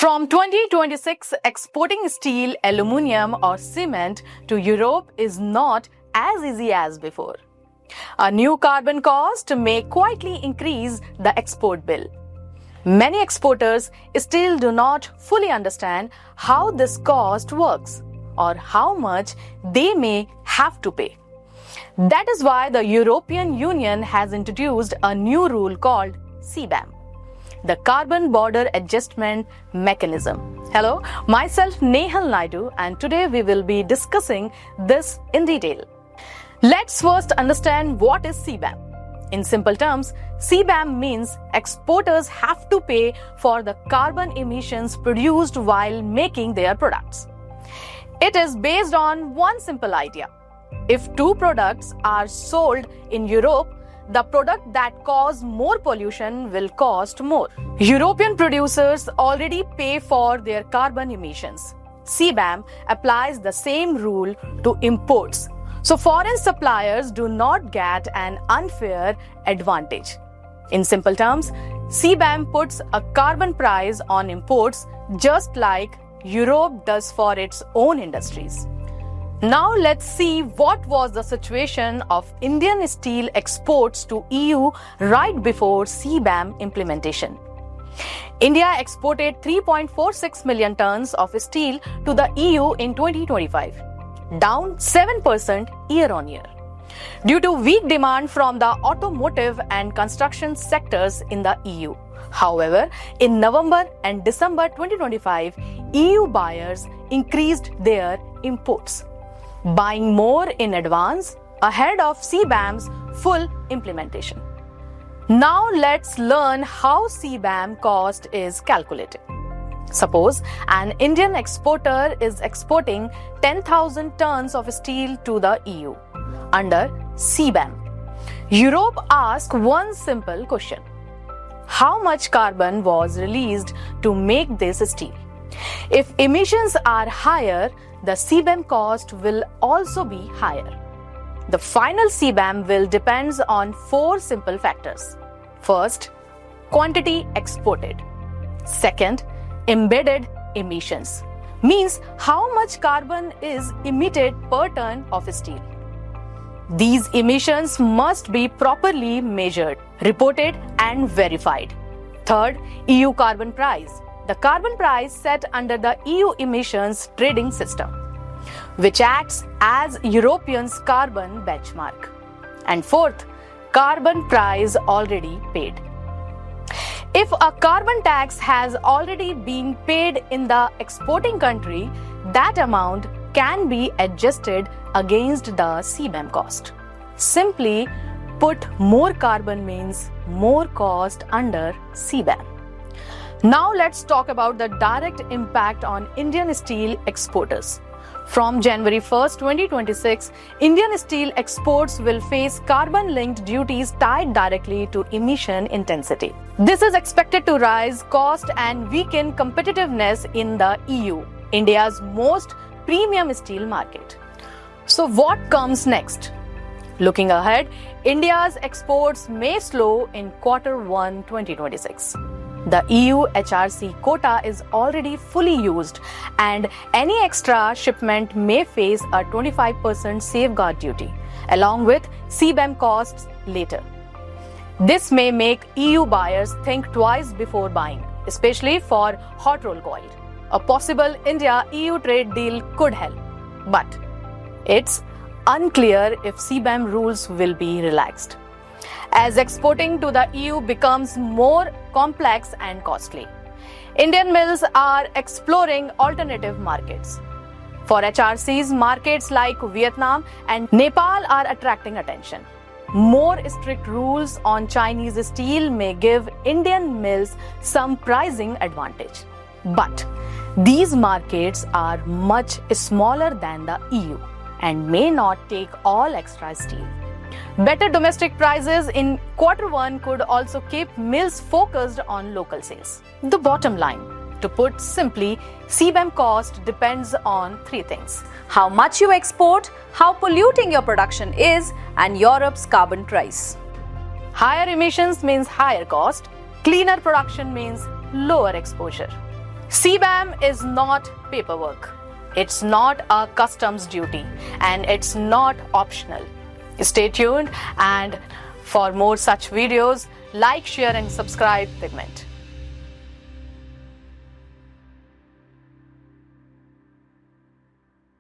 From 2026, exporting steel, aluminium or cement to Europe is not as easy as before. A new carbon cost may quietly increase the export bill. Many exporters still do not fully understand how this cost works or how much they may have to pay. That is why the European Union has introduced a new rule called Cbam, the Carbon Border Adjustment Mechanism. Hello, myself Nehal Naidu, and today we will be discussing this in detail. Let's first understand what is Cbam. In simple terms, Cbam means exporters have to pay for the carbon emissions produced while making their products. It is based on one simple idea. If two products are sold in Europe, the product that causes more pollution will cost more. European producers already pay for their carbon emissions. Cbam applies the same rule to imports. So foreign suppliers do not get an unfair advantage. In simple terms, Cbam puts a carbon price on imports just like Europe does for its own industries. Now let's see what was the situation of Indian steel exports to EU right before Cbam implementation. India exported 3.46 million tons of steel to the EU in 2025, down 7% year-on-year, due to weak demand from the automotive and construction sectors in the EU. However, in November and December 2025, EU buyers increased their imports, buying more in advance ahead of Cbam's full implementation. Now let's learn how Cbam cost is calculated. Suppose an Indian exporter is exporting 10,000 tons of steel to the EU under Cbam. Europe asks one simple question: how much carbon was released to make this steel? If emissions are higher, the Cbam cost will also be higher. The final Cbam will depend on four simple factors. First, quantity exported. Second, embedded emissions, means how much carbon is emitted per ton of steel. These emissions must be properly measured, reported and verified. Third, EU carbon price, the carbon price set under the EU emissions trading system, which acts as Europeans' carbon benchmark. And fourth, carbon price already paid. If a carbon tax has already been paid in the exporting country, that amount can be adjusted against the Cbam cost. Simply put, more carbon means more cost under Cbam. Now let's talk about the direct impact on Indian steel exporters. From January 1st, 2026, Indian steel exports will face carbon-linked duties tied directly to emission intensity. This is expected to rise cost and weaken competitiveness in the EU, India's most premium steel market. So what comes next? Looking ahead, India's exports may slow in Q1 2026. The EU HRC quota is already fully used, and any extra shipment may face a 25% safeguard duty, along with Cbam costs later. This may make EU buyers think twice before buying, especially for hot rolled coil. A possible India-EU trade deal could help, but it's unclear if Cbam rules will be relaxed, as exporting to the EU becomes more complex and costly. Indian mills are exploring alternative markets. For HRCs, markets like Vietnam and Nepal are attracting attention. More strict rules on Chinese steel may give Indian mills some pricing advantage. But these markets are much smaller than the EU and may not take all extra steel. Better domestic prices in Q1 could also keep mills focused on local sales. The bottom line, to put simply, Cbam cost depends on three things: how much you export, how polluting your production is, and Europe's carbon price. Higher emissions means higher cost, cleaner production means lower exposure. Cbam is not paperwork. It's not a customs duty, and it's not optional. Stay tuned, and for more such videos, like, share and subscribe BigMint.